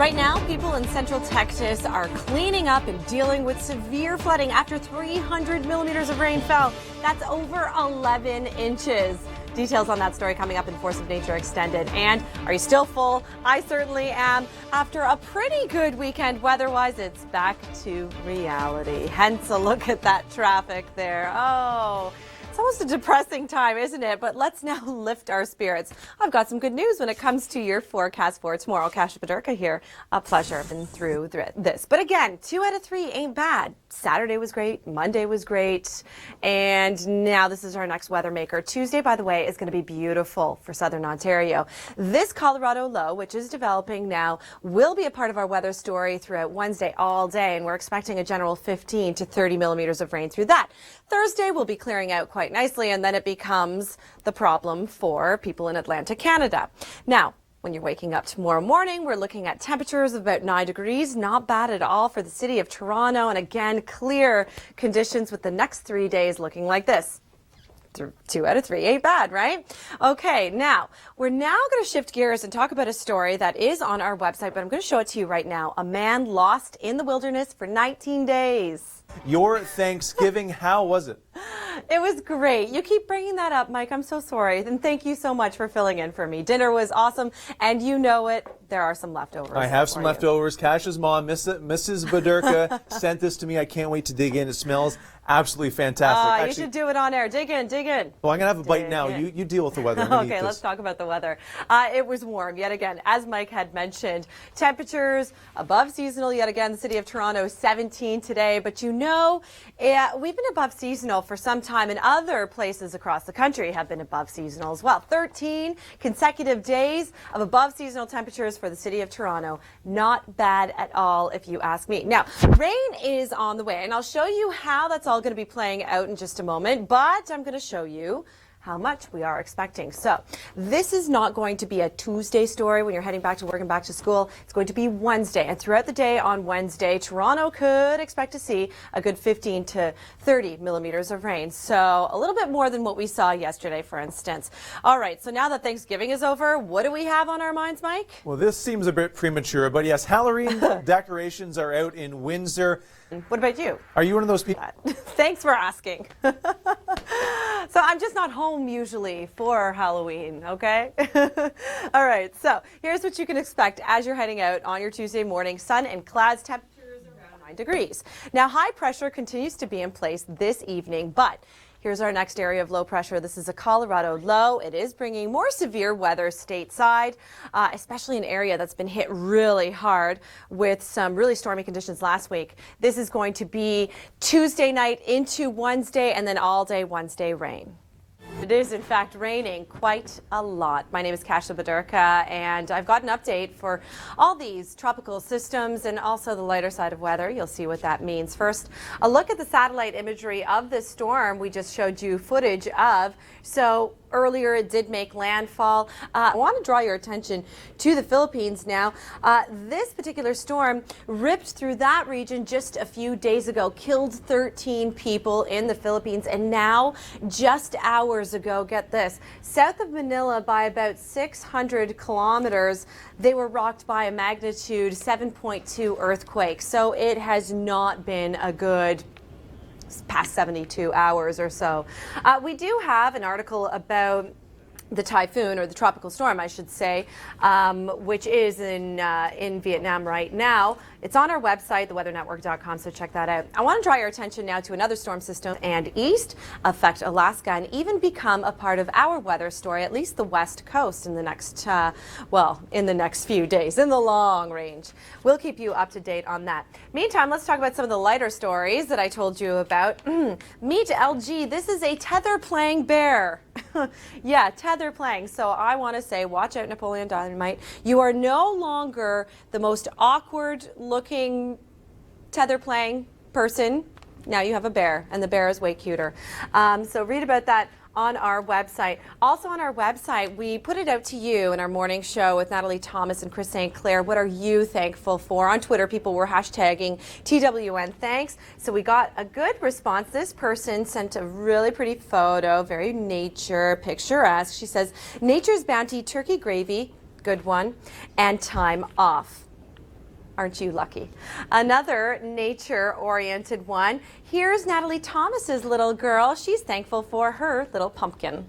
Right now, people in central Texas are cleaning up and dealing with severe flooding after 300 millimeters of rain fell. That's over 11 inches. Details on that story coming up in Force of Nature Extended. And are you still full? I certainly am. After a pretty good weekend weather-wise, it's back to reality. Hence a look at that traffic there. Oh, it's almost a depressing time, isn't it? But let's now lift our spirits. I've got some good news when it comes to your forecast for tomorrow. Kasia Bodurka here. A pleasure. Been through this. But again, 2 out of 3 ain't bad. Saturday was great. Monday was great. And now this is our next weather maker. Tuesday, by the way, is going to be beautiful for southern Ontario. This Colorado low, which is developing now, will be a part of our weather story throughout Wednesday all day. And we're expecting a general 15 to 30 millimeters of rain through that. Thursday will be clearing out quite nicely, and then it becomes the problem for people in Atlantic Canada. Now, when you're waking up tomorrow morning, we're looking at temperatures of about 9 degrees. Not bad at all for the city of Toronto. And again, clear conditions with the next 3 days looking like this. 2 out of 3 ain't bad, right? Okay, now, we're now going to shift gears and talk about a story that is on our website, but I'm going to show it to you right now. A man lost in the wilderness for 19 days. Your Thanksgiving, how was it? It was great. You keep bringing that up, Mike. I'm so sorry. And thank you so much for filling in for me. Dinner was awesome, and you know it. There are some leftovers. I have some leftovers. Kasia's mom, Mrs. Bodurka, sent this to me. I can't wait to dig in. It smells absolutely fantastic. Actually, you should do it on air. Dig in, dig in. Well, I'm going to have a bite now. You deal with the weather. Okay, let's talk about the weather. It was warm yet again, as Mike had mentioned. Temperatures above seasonal yet again. The city of Toronto, 17 today. But you know, we've been above seasonal for some time, and other places across the country have been above seasonal as well. 13 consecutive days of above seasonal temperatures for the city of Toronto. Not bad at all, if you ask me. Now, rain is on the way, and I'll show you how that's all going to be playing out in just a moment, but I'm going to show you how much we are expecting. So this is not going to be a Tuesday story when you're heading back to work and back to school. It's going to be Wednesday, and throughout the day on Wednesday, Toronto could expect to see a good 15 to 30 millimeters of rain. So a little bit more than what we saw yesterday, for instance. All right, so now that Thanksgiving is over, what do we have on our minds, Mike? Well, this seems a bit premature, but yes, Halloween decorations are out in Windsor. What about you? Are you one of those people? Thanks for asking. So I'm just not home usually for Halloween, okay? All right, so here's what you can expect as you're heading out on your Tuesday morning. Sun and clouds, temperatures around 9 degrees. Now, high pressure continues to be in place this evening, but here's our next area of low pressure. This is a Colorado low. It is bringing more severe weather stateside, especially an area that's been hit really hard with some really stormy conditions last week. This is going to be Tuesday night into Wednesday, and then all day Wednesday rain. It is, in fact, raining quite a lot. My name is Kasia Bodurka, and I've got an update for all these tropical systems and also the lighter side of weather. You'll see what that means. First, a look at the satellite imagery of this storm we just showed you footage of. So earlier it did make landfall. I want to draw your attention to the Philippines now. This particular storm ripped through that region just a few days ago, killed 13 people in the Philippines, and now just hours ago, get this, south of Manila by about 600 kilometers, they were rocked by a magnitude 7.2 earthquake. So it has not been a good past 72 hours or so. We do have an article about the typhoon, or the tropical storm, I should say, which is in Vietnam right now. It's on our website, theweathernetwork.com, so check that out. I want to draw your attention now to another storm system and east, affect Alaska, and even become a part of our weather story, at least the west coast in the next, in the next few days, in the long range. We'll keep you up to date on that. Meantime, let's talk about some of the lighter stories that I told you about. Meet LG. This is a tether playing bear. Yeah, tether playing. So I want to say, watch out, Napoleon Dynamite. You are no longer the most awkward looking tether playing person. Now you have a bear, and the bear is way cuter. So read about that on our website. Also on our website, we put it out to you in our morning show with Natalie Thomas and Chris St. Clair. What are you thankful for? On Twitter, people were hashtagging TWN thanks. So we got a good response. This person sent a really pretty photo, very nature, picturesque. She says, Nature's Bounty turkey gravy, good one, and time off. Aren't you lucky? Another nature-oriented one. Here's Natalie Thomas's little girl. She's thankful for her little pumpkin.